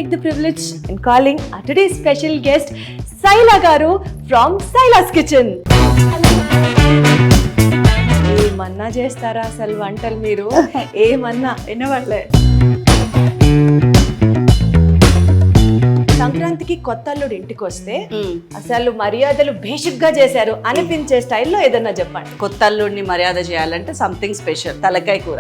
take the privilege in calling our today's special guest, Saila Garu from Saila's Kitchen. ఏమన్నా చేస్తారా అసలు వంటలు మీరు? ఏమన్నా వినవాళ్ళే. సంక్రాంతికి కొత్త అల్లుడు ఇంటికి వస్తే అసలు మర్యాదలు బేసిక్ గా చేశారు అనిపించే స్టైల్లో ఏదన్నా చెప్పండి. కొత్త అల్లుడిని మర్యాద చేయాలంటే సంథింగ్ స్పెషల్, తలకాయ కూర.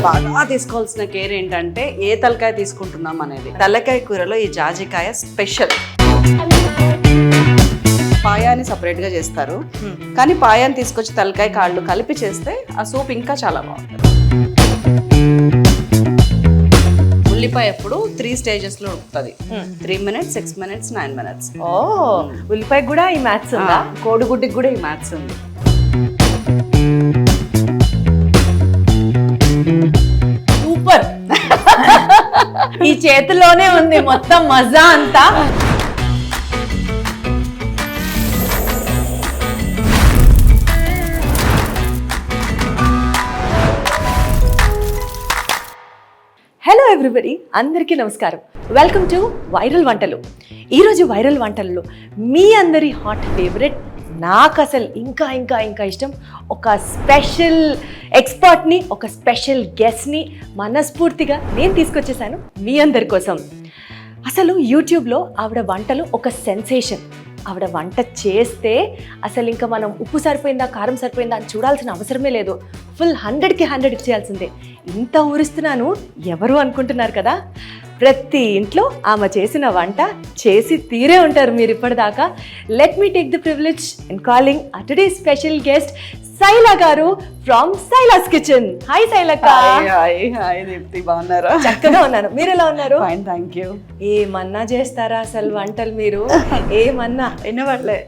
బాగా తీసుకోవాల్సిన కేర్ ఏంటంటే ఏ తలకాయ తీసుకుంటున్నాం అనేది. తలకాయ కూరలో ఈ జాజికాయ స్పెషల్. పాయాన్ని సపరేట్గా చేస్తారు, కానీ పాయాన్ని తీసుకొచ్చి తలకాయ కాళ్ళు కలిపి చేస్తే ఆ సూప్ ఇంకా చాలా బాగుంటుంది. ఉల్లిపాయ ఎప్పుడు 3 స్టేజెస్లో ఉడుకుతుంది. 3 minutes, 6 minutes, 9 minutes. ఓ, ఉల్లిపాయ కూడా ఈ మ్యాథ్స్ ఉందా? కోడిగుడ్డికి కూడా ఈ మ్యాథ్స్ ఉంది. సూపర్. ఈ చేతిలోనే ఉంది మొత్తం మజా అంతా. హలో ఎవ్రీబడి, అందరికీ నమస్కారం. వెల్కమ్ టు వైరల్ వంటలు. ఈరోజు వైరల్ వంటలలో మీ అందరి హాట్ ఫేవరెట్, నాకు అసలు ఇంకా ఇంకా ఇంకా ఇష్టం, ఒక స్పెషల్ ఎక్స్పర్ట్ని, ఒక స్పెషల్ గెస్ట్ని మనస్ఫూర్తిగా నేను తీసుకొచ్చేసాను మీ అందరి కోసం. అసలు యూట్యూబ్లో ఆవిడ వంటలు ఒక సెన్సేషన్. ఆవిడ వంట చేస్తే అసలు ఇంకా మనం ఉప్పు సరిపోయిందా కారం సరిపోయిందా అని చూడాల్సిన అవసరమే లేదు. ఫుల్ 100కి 100 ఇచ్చేయాల్సిందే. ఇంత ఊరిస్తున్నాను ఎవరు అనుకుంటున్నారు కదా? ప్రతి ఇంట్లో ఆమె చేసిన వంట చేసి తీరే ఉంటారు మీరు ఇప్పటిదాకా. Let me take the privilege in calling our today's special guest Saila garu from Saila's kitchen. Hi సైలక్క. హాయ్ దీప్తి, బాగున్నారా? చక్కగా ఉన్నాను, మీరు ఎలా ఉన్నారు? Fine, thank you. ఏమన్నా చేస్తారా అసలు వంటలు మీరు? ఏమన్నా వినవాళ్ళే.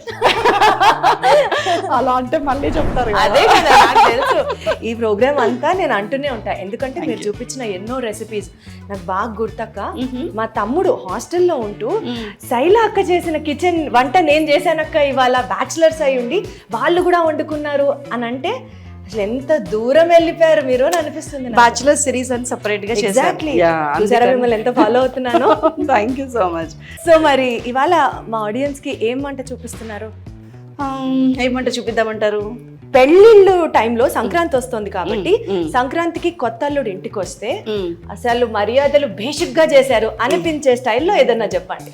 అలా అంటే మళ్ళీ చెప్తారు. అదే కదా, నాకు తెలుసు. ఈ ప్రోగ్రామ్ అంతా నేను అంటూనే ఉంటా, ఎందుకంటే మీరు చూపించిన ఎన్నో రెసిపీస్ నాకు బాగా గుర్తక్క. మా తమ్ముడు హాస్టల్లో ఉంటూ శైలా అక్క చేసిన కిచెన్ వంట నేను చేశానక్క ఇవాళ, బ్యాచిలర్స్ అయి ఉండి వాళ్ళు కూడా వండుకున్నారు అని అంటే అసలు ఎంత దూరం వెళ్ళిపోయారు మీరు అని అనిపిస్తుంది. బ్యాచిలర్ సిరీస్ అని సెపరేట్ గా ఎగ్జాక్ట్లీ, మిమ్మల్ని ఎంత ఫాలో అవుతున్నాను. Thank you so much. So మరి ఇవాళ మా ఆడియన్స్ కి ఏం వంట చూపిస్తున్నారు? ఏమంటే చూపిద్దామంటారు? పెళ్ళిళ్ళు టైంలో సంక్రాంతి వస్తుంది కాబట్టి సంక్రాంతికి కొత్త అల్లుడు ఇంటికి వస్తే అసలు మర్యాదలు బేసిక్ గా చేశారు అనిపించే స్టైల్లో ఏదన్నా చెప్పండి.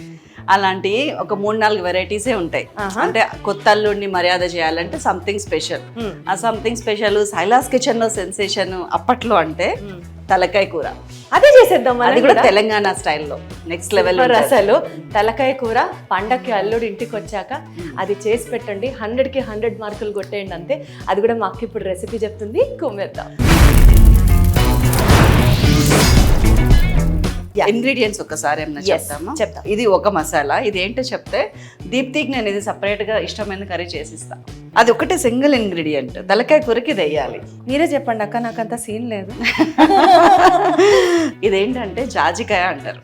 అలాంటి ఒక 3-4 వెరైటీసే ఉంటాయి. అంటే కొత్త అల్లుడిని మర్యాద చేయాలంటే సంథింగ్ స్పెషల్. ఆ సంథింగ్ స్పెషల్ సైలాస్ కిచెన్ లో సెన్సేషన్ అప్పట్లో అంటే తలకాయ కూర. అదే చేసేద్దాం, అది కూడా తెలంగాణ స్టైల్లో నెక్స్ట్ లెవెల్. అసలు తలకాయ కూర పండక్కి అల్లుడు ఇంటికి వచ్చాక అది చేసి పెట్టండి, 100కి 100 మార్కులు కొట్టేయండి అంతే. అది కూడా మాకు ఇప్పుడు రెసిపీ చెప్తుంది, కుమ్మేద్దాం. ఇంగ్రీడియంట్స్ ఒక్కసారి ఏమన్నా చెప్తామా? చెప్తాం. ఇది ఒక మసాలా. ఇది ఏంటో చెప్తే దీప్తికి నేను ఇది సపరేట్ గా ఇష్టమైన కర్రీ చేసిస్తా. అది ఒకటే సింగిల్ ఇంగ్రీడియంట్, తలకాయ కూరకి ఇది వేయాలి. మీరే చెప్పండి అక్క, నాకు అంత సీన్ లేదు. ఇదేంటంటే జాజికాయ అంటారు.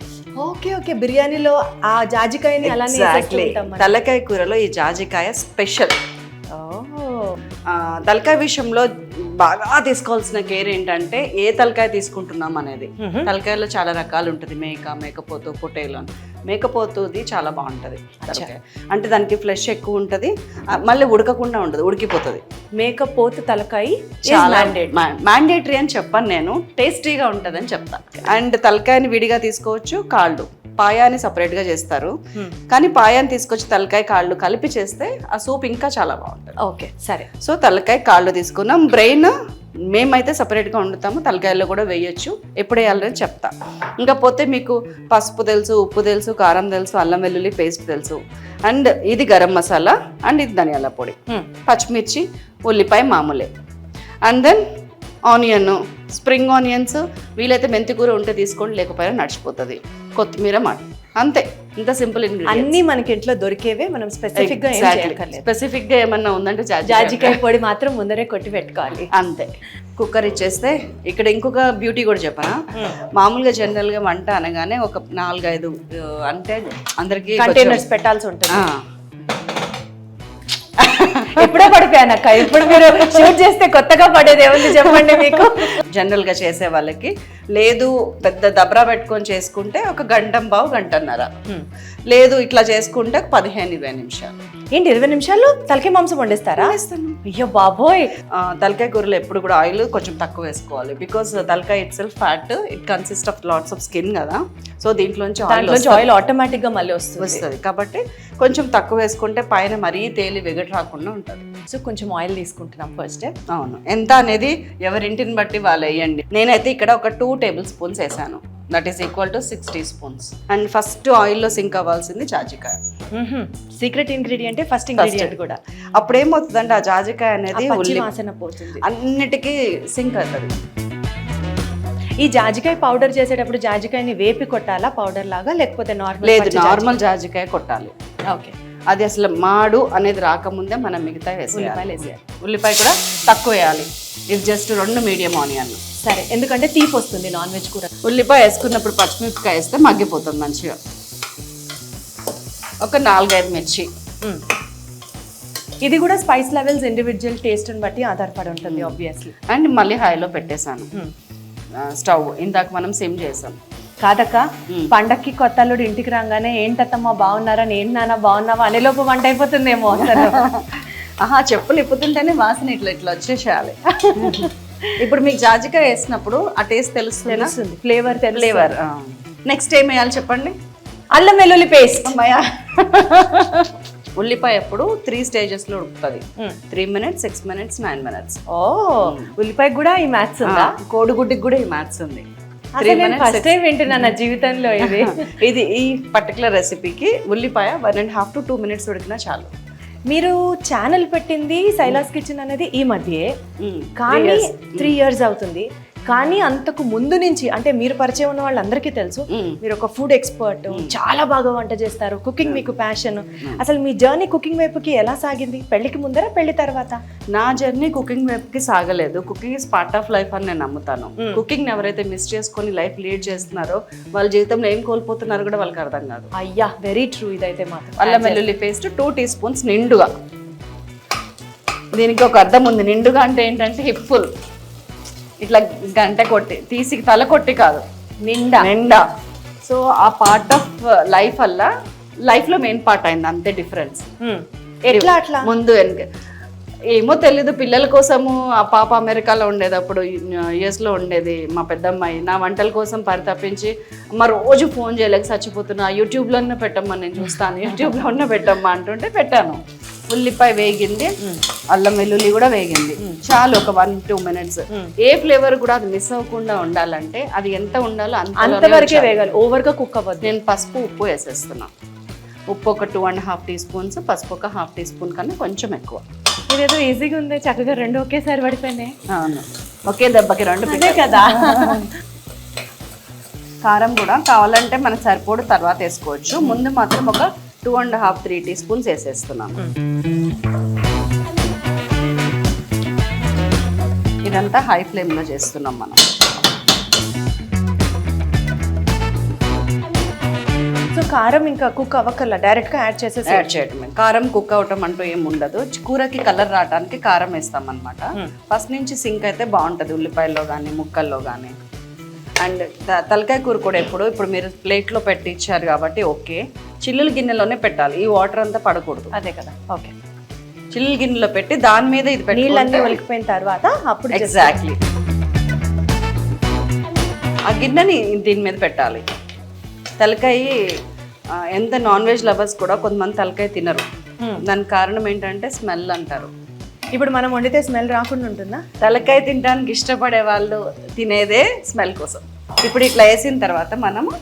ఓకే ఓకే, బిర్యానీలో ఆ జాజికాయని అలానే తలకాయ కూరలో ఈ జాజికాయ స్పెషల్. తలకాయ విషయంలో బాగా తీసుకోవాల్సిన కేర్ ఏంటంటే ఏ తలకాయ తీసుకుంటున్నాం అనేది. తలకాయలో చాలా రకాలు ఉంటుంది, మేకపోతు, పొటేలు. మేకపోతుది చాలా బాగుంటుంది తలకాయ, అంటే దానికి ఫ్లెష్ ఎక్కువ ఉంటుంది, మళ్ళీ ఉడకకుండా ఉంటుంది, ఉడికిపోతుంది. మేకపోతు తలకాయ చాలా మ్యాండేటరీ అని చెప్పాను నేను, టేస్టీగా ఉంటుంది అని చెప్తాను. అండ్ తలకాయని విడిగా తీసుకోవచ్చు, కాళ్ళు పాయాన్ని సపరేట్గా చేస్తారు, కానీ పాయాన్ని తీసుకొచ్చి తలకాయ కాళ్ళు కలిపి చేస్తే ఆ సూప్ ఇంకా చాలా బాగుంటుంది. ఓకే సరే. సో తలకాయ కాళ్ళు తీసుకున్నాం. బ్రెయిన్ మేమైతే సపరేట్గా వండుతాము, తలకాయల్లో కూడా వేయొచ్చు, ఎప్పుడు వేయాలని చెప్తా. ఇంకా పోతే మీకు పసుపు తెలుసు, ఉప్పు తెలుసు, కారం తెలుసు, అల్లం వెల్లుల్లి పేస్ట్ తెలుసు, అండ్ ఇది గరం మసాలా, అండ్ ఇది ధనియాల పొడి, పచ్చిమిర్చి, ఉల్లిపాయ మామూలే, and then onion, spring onions, వీలైతే మెంతి కూర ఉంటే తీసుకోండి, లేకపోయినా నడిచిపోతుంది, కొత్తిమీర, అంతే. ఇంత సింపుల్ ఇంగ్రీడియంట్స్ అన్ని మనకి ఇంట్లో దొరికేవే, మనం స్పెసిఫిక్ గా స్పెసిఫిక్ గా ఏమన్నా ఉందంటే జాజికాయ పొడి మాత్రం ముందరే కొట్టి పెట్టుకోవాలి, అంతే. కుక్కర్ ఇచ్చేస్తే ఇక్కడ ఇంకొక బ్యూటీ కూడా చెప్పనా, మామూలుగా జనరల్ గా వంట అనగానే ఒక 4-5 అంటే అందరికి కంటైనర్స్ పెట్టాల్సి ఉంటుంది. ఎప్పుడో పడిపోయాను అక్క. ఇప్పుడు మీరు షూట్ చేస్తే కొత్తగా పడేది ఏముంది చెప్పండి మీకు. జనరల్ గా చేసే వాళ్ళకి లేదు పెద్ద దబ్రా పెట్టుకొని చేసుకుంటే ఒక గంటన్నర, లేదు ఇట్లా చేసుకుంటే 15-20 నిమిషాలు. ఏంటి 20 నిమిషాలు తలకాయ మాంసం వండిస్తారా? అయ్యో బాబోయ్. తలకాయ కూరలో ఎప్పుడు కూడా ఆయిల్ కొంచెం తక్కువ వేసుకోవాలి. బికాస్ తలకాయ it self fat, it consist of lots of skin కదా. సో దీంట్లోంచి ఆయిల్ ఆటోమేటిక్ గా మళ్ళీ వస్తుంది కాబట్టి కొంచెం తక్కువ వేసుకుంటే పైన మరీ తేలి వెగట్ రాకుండా ఉంటుంది. సో కొంచెం ఆయిల్ తీసుకుంటున్నాం ఫస్ట్. అవును, ఎంత అనేది ఎవరింటిని బట్టి వాళ్ళు వేయండి. నేనైతే ఇక్కడ ఒక 2 టేబుల్ స్పూన్స్ వేసాను. That is equal to 6 teaspoons. And first ఆయిల్లో సింక్ అవ్వాల్సింది జాజికాయ. సీక్రెట్ ఇంగ్రీడియంట్, ఫస్ట్ ఇంగ్రీడియంట్ కూడా. అప్పుడు ఏమవుతుందంటే ఆ జాజికాయ అనేది వాసన పోతుంది, అన్నిటికీ సింక్ అవుతుంది. ఈ జాజికాయ పౌడర్ చేసేటప్పుడు జాజికాయని వేపి కొట్టాలా పౌడర్ లాగా, లేకపోతే నార్మల్? లేదు, నార్మల్ జాజికాయ కొట్టాలి. ఓకే. అది అసలు మాడు అనేది రాకముందే మనం మిగతా ఉల్లిపాయలు వేసేయాలి. ఉల్లిపాయ కూడా తక్కువ వేయాలి. ఇది జస్ట్ 2 మీడియం ఆనియన్. సరే, ఎందుకంటే తీపి వస్తుంది నాన్ వెజ్ కూర. ఉల్లిపాయ వేసుకున్నప్పుడు పచ్చిమిరపకాయ వేస్తే మగ్గిపోతుంది మంచిగా. ఒక 4-5 మిర్చి. ఇది కూడా స్పైస్ లెవెల్స్ ఇండివిజువల్ టేస్ట్ని బట్టి ఆధారపడి ఉంటుంది ఆబ్వియస్లీ. అండ్ మళ్ళీ హైలో పెట్టేశాను స్టవ్. ఇందాక మనం సిమ్ చేసాం కాదక్క. పండక్కి కొత్త అల్లుడు ఇంటికి రాగానే ఏంటత్తమ్మా బాగున్నారా, ఏంటి నాన్న బాగున్నావా అనేలోపు వంట అయిపోతుందేమో అసలు. ఆహా, చెప్పులు ఇప్పుతుంటేనే వాసన ఇట్లా వచ్చేసేయాలి. ఇప్పుడు మీకు జాజికాయ వేసినప్పుడు ఆ టేస్ట్ తెలుస్తుంది, ఫ్లేవర్. నెక్స్ట్ ఏం వేయాలి చెప్పండి? అల్లం వెల్లుల్లి పేస్ట్. అమ్మాయ, ఉల్లిపాయ ఎప్పుడు 3 stages లో ఉడుకుతుంది. 3 minutes, 6 minutes, 9 minutes. ఓ, ఉల్లిపాయ కూడా ఈ మ్యాథ్స్ ఉందా? కోడిగుడ్డికి కూడా ఈ మ్యాథ్స్ ఉంది. ఫస్ట్ టైం వింటున్నా నా జీవితంలో ఇది. ఇది ఈ పర్టికులర్ రెసిపీకి ఉల్లిపాయ 1.5 to 2 minutes ఉడికినా చాలు. మీరు ఛానల్ పెట్టింది శైలాస్ కిచెన్ అనేది ఈ మధ్యే, కానీ 3 years అవుతుంది. కానీ అంతకు ముందు నుంచి అంటే మీరు పరిచయం ఉన్న వాళ్ళందరికీ తెలుసు మీరు ఒక ఫుడ్ ఎక్స్పర్ట్, చాలా బాగా వంట చేస్తారు, కుకింగ్ మీకు ప్యాషన్. అసలు మీ జర్నీ కుకింగ్ వైపుకి ఎలా సాగింది? పెళ్లికి ముందర, పెళ్లి తర్వాత? నా జర్నీ కుకింగ్ వైపుకి సాగలేదు. Cooking is part of life అని నేను నమ్ముతాను. కుకింగ్ ఎవరైతే మిస్ చేసుకొని లైఫ్ లీడ్ చేస్తున్నారో వాళ్ళ జీవితంలో ఏం కోల్పోతున్నారో కూడా వాళ్ళకి అర్థం కాదు. అయ్యా, వెరీ ట్రూ. ఇదైతే మాత్రం. అల్లం వెల్లుల్లి పేస్ట్ 2 teaspoons నిండుగా. దీనికి ఒక అర్థం ఉంది. నిండుగా అంటే ఏంటంటే హిప్ఫుల్, ఇట్లా గంట కొట్టి తీసి తల కొట్టి కాదు, నిండా. సో ఆ పార్ట్ ఆఫ్ లైఫ్ వల్ల లైఫ్ లో మెయిన్ పార్ట్ అయింది, అంతే డిఫరెన్స్. ఎట్లా అట్లా? ముందు ఏమో తెలీదు. పిల్లల కోసము ఆ పాప అమెరికాలో ఉండేది, అప్పుడు US లో ఉండేది మా పెద్దమ్మాయి. నా వంటల కోసం పరితపించి అమ్మ రోజు ఫోన్ చేయలేక చచ్చిపోతున్నా, యూట్యూబ్లోనే పెట్టమ్మా, నేను చూస్తాను, యూట్యూబ్లోనే పెట్టమ్మా అంటుంటే పెట్టాను. ఉల్లిపాయ వేగింది, అల్లం వెల్లుల్లి కూడా వేగింది. చాలు, ఒక 1-2 minutes. ఏ ఫ్లేవర్ కూడా అది మిస్ అవ్వకుండా ఉండాలంటే అది ఎంత ఉండాలో అంతవరకే వేగాలి, ఓవర్గా కుక్ అవ్వద్దు. నేను పసుపు, ఉప్పు వేసేస్తున్నా. ఉప్పు ఒక 2.5 teaspoons, పసుపు ఒక 1/2 teaspoon కన్నా కొంచెం ఎక్కువ. ఇదేదో ఈజీగా ఉంది, చక్కగా 2 ఒకేసారి పడిపోయినాయి. అవును, ఒకే దెబ్బకి 2 కదా. కారం కూడా కావాలంటే మనకు సరిపోడు తర్వాత వేసుకోవచ్చు. ముందు మాత్రం ఒక 2.5-3 teaspoons వేసేస్తున్నాం. ఇదంతా హై ఫ్లేమ్లో చేస్తున్నాం మనం. సో కారం ఇంకా కుక్ అవ్వకల్లా, డైరెక్ట్గా యాడ్ చేయటమే. కారం కుక్ అవటం అంటూ ఏమి ఉండదు. కూరకి కలర్ రావడానికి కారం వేస్తాం అనమాట. ఫస్ట్ నుంచి సింక్ అయితే బాగుంటుంది ఉల్లిపాయల్లో కానీ ముక్కల్లో కానీ. అండ్ తలకాయ కూర కూడా ఇప్పుడు మీరు ప్లేట్లో పెట్టి ఇచ్చారు కాబట్టి ఓకే, చిల్లుల గిన్నెలోనే పెట్టాలి. ఈ వాటర్ అంతా పడకూడదు. అదే కదా, ఓకే. చిల్లుల గిన్నెలో పెట్టి దాని మీద ఇది పెట్టి నీళ్ళన్నీ ఒలికిపోయిన తర్వాత అప్పుడు ఎగ్జాక్ట్లీ ఆ గిన్నెని దీని మీద పెట్టాలి. తలకాయ ఎంత నాన్ వెజ్ లవర్స్ కూడా కొంతమంది తలకాయ తినరు. దానికి కారణం ఏంటంటే స్మెల్ అంటారు. ఇప్పుడు మనం వండితే స్మెల్ రాకుండా ఉంటుందా? తలకాయ తినడానికి ఇష్టపడే వాళ్ళు తినేదే స్మెల్ కోసం. ఇప్పుడు ఇట్లా వేసిన తర్వాత మనము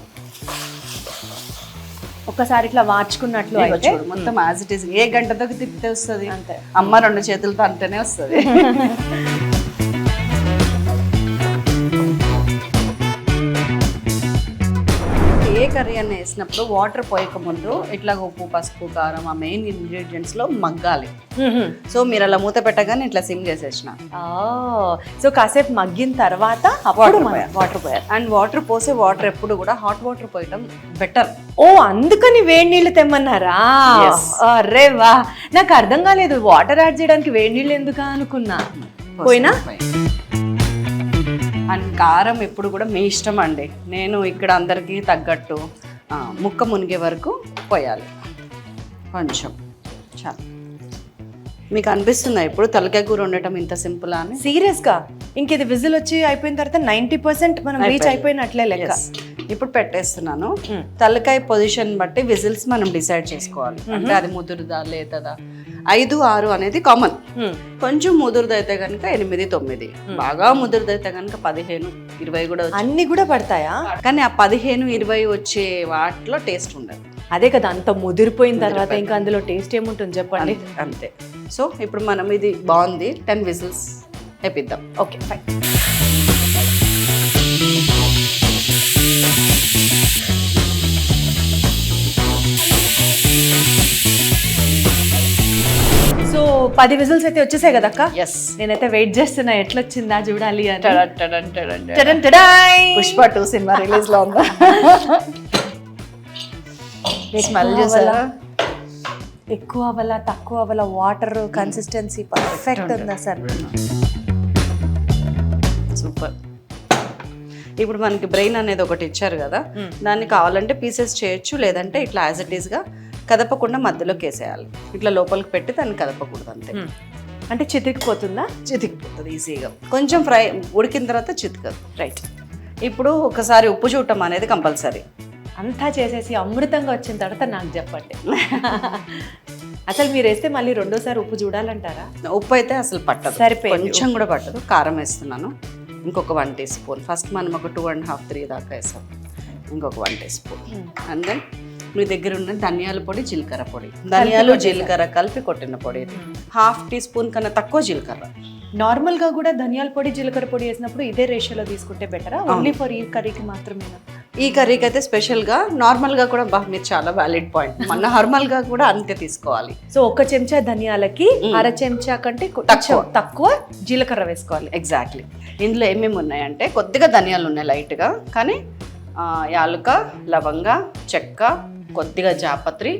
ఒకసారి ఇట్లా మార్చుకున్నట్లు అయితే మొత్తం యాజ్ ఇట్ ఈస్. ఏ గంటతో తిప్పితే వస్తుంది అంతే. అమ్మ 2 చేతులతో అంటేనే వస్తుంది. ఏ కర్రీ అన్న చేసినప్పుడు వాటర్ పోయక ముందు ఇట్లా ఉప్పు పసుపు కారం ఆ మెయిన్ ఇంగ్రీడియంట్స్లో మగ్గాలి. సో మీరు అలా మూత పెట్టగానే ఇట్లా సిమ్ చేసేసిన. సో కాసేపు మగ్గిన తర్వాత వాటర్ పోయాలి. అండ్ వాటర్ పోసే వాటర్ ఎప్పుడు కూడా హాట్ వాటర్ పోయటం బెటర్. ఓ అందుకని వేడి నీళ్ళు తెమ్మన్నారా? అరే వా, నాకు అర్థం కాలేదు వాటర్ యాడ్ చేయడానికి వేడి నీళ్ళు ఎందుకు అనుకున్నా. పోయినా అండ్ కారం ఎప్పుడు కూడా మీ ఇష్టం అండి. నేను ఇక్కడ అందరికీ తగ్గట్టు ముక్క మునిగే వరకు పోయాలి కొంచెం. చాలా మీకు అనిపిస్తుందా ఇప్పుడు తలకాయ కూర ఉండటం ఇంత సింపుల్ అని? సీరియస్ గా ఇంక ఇది విజిల్ వచ్చి అయిపోయిన తర్వాత 90% మనం రీచ్ అయిపోయినట్లే లెక్క. ఇప్పుడు పెట్టేస్తున్నాను. తలకాయ పొజిషన్ బట్టి విజిల్స్ మనం డిసైడ్ చేసుకోవాలి. అంటే అది ముదురుదా లేతదా. 5, 6 అనేది కామన్. కొంచెం ముదురుదైతే కనుక 8, 9, బాగా ముదురుదైతే కనుక 15, 20 కూడా. అన్ని కూడా పడతాయా? కానీ ఆ 15, 20 వచ్చే వాటిలో టేస్ట్ ఉండదు. అదే కదా, అంత ముదిరిపోయిన తర్వాత ఇంకా అందులో టేస్ట్ ఏముంటుంది చెప్పండి. అంతే. సో ఇప్పుడు మనం ఇది బాగుంది, 10 విజిల్స్ వేపిద్దాం. Okay fine. సో 10 విజిల్స్ అయితే వచ్చేసాయి కదా అక్క? ఎస్. నేనైతే వెయిట్ చేస్తున్నా ఎట్లొచ్చిందా చూడాలి అని. పుష్ప 2 సినిమా రిలీజ్ లో ఉందా? స్మెల్ చేసారా? ఎక్కువ అవ్వాలా తక్కువ అవ్వాలా, వాటర్ కన్సిస్టెన్సీ పర్ఫెక్ట్ ఉందా సార్? సూపర్. ఇప్పుడు మనకి బ్రెయిన్ అనేది ఒకటి ఇచ్చారు కదా, దాన్ని కావాలంటే పీసెస్ చేయొచ్చు, లేదంటే ఇట్లా యాజ్ ఇట్ ఈస్గా కదపకుండా మధ్యలోకి వేసేయాలి. ఇట్లా లోపలికి పెట్టి దాన్ని కదపకూడదు అంతే. అంటే చితికిపోతుందా? చితికిపోతుంది ఈజీగా. కొంచెం ఫ్రై ఉడికిన తర్వాత చితికదు. రైట్. ఇప్పుడు ఒకసారి ఉప్పు చూడటం అనేది కంపల్సరీ. అంతా చేసేసి అమృతంగా వచ్చిన తర్వాత నాకు చెప్పండి. అసలు మీరు వేస్తే మళ్ళీ రెండోసారి ఉప్పు చూడాలంటారా? ఉప్పు అయితే అసలు పట్టదు, సరిపోయింది. కొంచెం కూడా పట్టదు. కారం వేస్తున్నాను ఇంకొక 1 టీ స్పూన్. ఫస్ట్ మనం ఒక 2.5, 3 దాకా వేసాం. ఇంకొక 1 టీ స్పూన్. అండ్ దెన్ మీ దగ్గర ఉన్న ధనియాల పొడి, జీలకర్ర పొడి, ధనియాలు జీలకర్ర కలిపి కొట్టిన పొడి. 1/2 టీ స్పూన్ కన్నా తక్కువ జీలకర్ర. నార్మల్గా కూడా ధనియాల పొడి జీలకర్ర పొడి వేసినప్పుడు ఇదే రేషియోలో తీసుకుంటే బెటరా? ఓన్లీ ఫర్ ఈ కర్రీకి మాత్రమేనా? ఈ కర్రీకి అయితే స్పెషల్గా, నార్మల్గా కూడా మీరు చాలా వ్యాలిడ్ పాయింట్. మన నార్మల్గా కూడా అంతే తీసుకోవాలి. సో 1 చెంచా ధనియాలకి 1/2 చెంచా కంటే తక్కువ జీలకర్ర వేసుకోవాలి. ఎగ్జాక్ట్లీ. ఇందులో ఏమేమి ఉన్నాయంటే కొద్దిగా ధనియాలు ఉన్నాయి లైట్గా, కానీ యాలుక, లవంగ, చెక్క, కొద్దిగా జాపత్రి,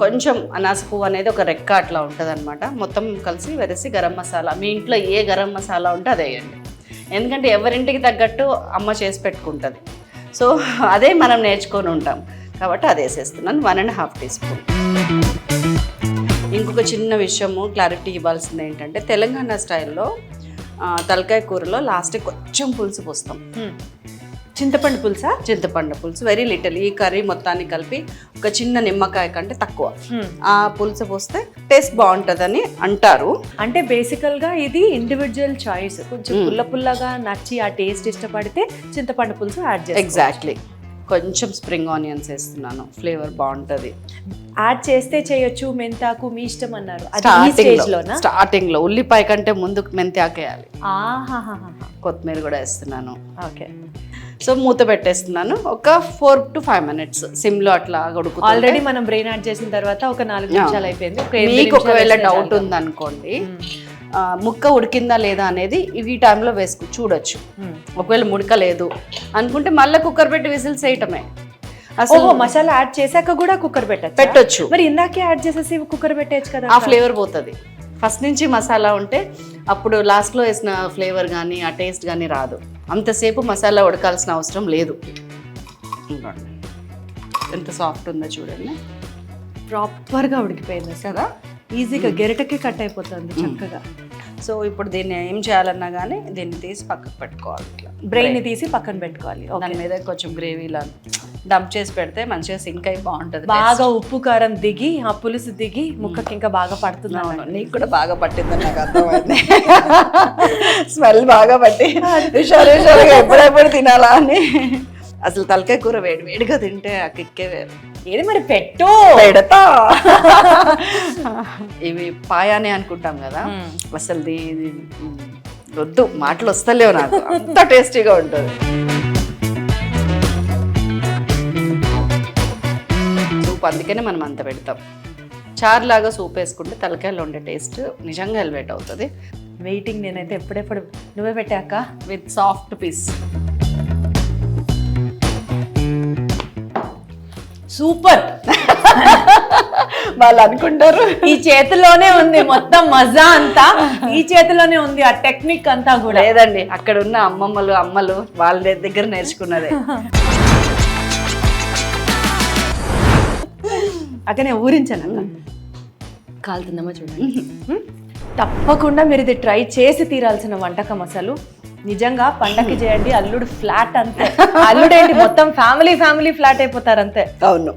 కొంచెం అనాస పువ్వు అనేది ఒక రెక్క అట్లా ఉంటుంది అనమాట. మొత్తం కలిసి వేరేసి గరం మసాలా. మీ ఇంట్లో ఏ గరం మసాలా ఉంటే అదే వేయండి. ఎందుకంటే ఎవరింటికి తగ్గట్టు అమ్మ చేసి పెట్టుకుంటుంది. సో అదే మనం నేర్చుకొని ఉంటాం కాబట్టి అది వేసేస్తున్నాను. 1.5 టీ స్పూన్. ఇంకొక చిన్న విషయము క్లారిటీ ఇవ్వాల్సింది ఏంటంటే, తెలంగాణ స్టైల్లో తలకాయ కూరలో లాస్ట్ కొంచెం పులుసు పోస్తాం. చింతపండు పులుసా? చింతపండు పులుసు వెరీ లిటిల్. ఈ కర్రీ మొత్తాన్ని కలిపి ఒక చిన్న నిమ్మకాయ కంటే తక్కువ ఆ పులుసు పోస్తే టేస్ట్ బాగుంటుందని అంటారు. అంటే బేసికల్ గా ఇది ఇండివిజువల్ చాయిస్. కొంచెం పుల్ల పుల్లగా నచ్చి ఆ టేస్ట్ ఇష్టపడితే చింతపండు పులుసు యాడ్ చేస్తాం. ఎగ్జాక్ట్లీ. కొంచెం స్ప్రింగ్ ఆనియన్స్ వేస్తున్నాను, ఫ్లేవర్ బాగుంటుంది. యాడ్ చేస్తే చేయొచ్చు, మెంతాకు మీ ఇష్టం అన్నారు. స్టార్టింగ్ లో ఉల్లిపాయ కంటే ముందు మెంతాకు వేయాలి. కొత్తిమీర కూడా వేస్తున్నాను. ఓకే. సో మూత పెట్టేస్తున్నాను. ఒక 4 to 5 minutes సిమ్లో అట్లా ఉడుకుతుంది. ఆల్రెడీ మనం బ్రెయిన్ యాడ్ చేసిన తర్వాత ఒక 4 నిమిషాలు అయిపోయింది. మీకు ఒకవేళ డౌట్ ఉందనుకోండి, ముక్క ఉడికిందా లేదా అనేది ఈ టైంలో చూడొచ్చు. ఒకవేళ ఉడకలేదు అనుకుంటే మళ్ళీ కుక్కర్ పెట్టి విజిల్స్ వేయటమే. అసలు మసాలా యాడ్ చేశాక కూడా కుక్కర్ పెట్టొచ్చు. మరి ఇందాకే యాడ్ చేసేసి కుక్కర్ పెట్టేయచ్చు కదా. ఆ ఫ్లేవర్ పోతుంది. ఫస్ట్ నుంచి మసాలా ఉంటే అప్పుడు లాస్ట్లో వేసిన ఫ్లేవర్ కానీ ఆ టేస్ట్ కానీ రాదు. అంతసేపు మసాలా ఉడకాల్సిన అవసరం లేదు. ఎంత సాఫ్ట్ ఉందో చూడండి. ప్రాపర్గా ఉడికిపోయింది కదా. ఈజీగా గెరిటకే కట్ అయిపోతుంది చక్కగా. సో ఇప్పుడు దీన్ని ఏం చేయాలన్నా కానీ దీన్ని తీసి పక్కకు పెట్టుకోవాలి. ఇట్లా బ్రెయిన్ తీసి పక్కన పెట్టుకోవాలి. దాని మీద కొంచెం గ్రేవీలా డంప్ చేసి పెడితే మంచిగా సింక్ అయి బాగుంటుంది. బాగా ఉప్పు కారం దిగి ఆ పులుసు దిగి ముక్కకి ఇంకా బాగా పడుతుంది. నీకు కూడా బాగా పట్టిందని నాకు అర్థమైంది. స్మెల్ బాగా పట్టి ఎప్పుడెప్పుడు తినాలా అని. అసలు తలకాయ కూర వేడిగా తింటే ఆ కిక్కే వేరు. ఏది మరి పెడతా. ఇవి పాయానే అనుకుంటాం కదా, అసలు వద్దు, మాటలు వస్తలేవు నాకు. అంత టేస్టీగా ఉంటుంది. సూప్, అందుకనే మనం అంత పెడతాం. చారులాగా సూప్ వేసుకుంటే తలకాయలో ఉండే టేస్ట్ నిజంగా ఎలివేట్ అవుతుంది. వెయిటింగ్ నేనైతే ఎప్పుడెప్పుడు. నువ్వే పెట్టాక విత్ సాఫ్ట్ పీస్. సూపర్. వాళ్ళు అనుకుంటారు ఈ చేతిలోనే ఉంది మొత్తం మజా అంతా, ఈ చేతిలోనే ఉంది ఆ టెక్నిక్ అంతా కూడా. లేదండి, అక్కడ ఉన్న అమ్మలు వాళ్ళ దగ్గర నేర్చుకున్నదే. అక్కనే ఊరించాను అక్క. కాలుతుందమ్మా చూడండి. తప్పకుండా మీరు ఇది ట్రై చేసి తీరాల్సిన వంటకం. అసలు నిజంగా పండగకి చేయండి. అల్లుడు ఫ్లాట్ అంతే. అల్లుడేంటి మొత్తం ఫ్యామిలీ ఫ్లాట్ అయిపోతారు అంతే. అవును,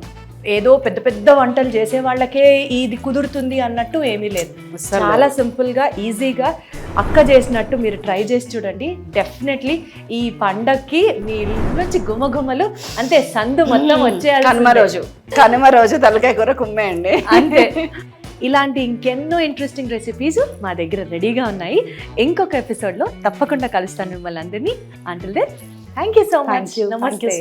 ఏదో పెద్ద పెద్ద వంటలు చేసే వాళ్ళకే ఇది కుదురుతుంది అన్నట్టు ఏమీ లేదు. చాలా సింపుల్ గా ఈజీగా అక్క చేసినట్టు మీరు ట్రై చేసి చూడండి. డెఫినెట్లీ ఈ పండక్కి మీ ఇల్లు నుంచి గుమగుమలు అంతే, సందు మొత్తం వచ్చేయాలి. కనుమ రోజు తలకాయ కూర కుమ్మేయండి అంతే. ఇలాంటి ఇంకెన్నో ఇంట్రెస్టింగ్ రెసిపీస్ మా దగ్గర రెడీగా ఉన్నాయి. ఇంకొక ఎపిసోడ్లో తప్పకుండా కలుస్తాను మిమ్మల్ని అందరినీ. Until then thank you so much. నమస్తే.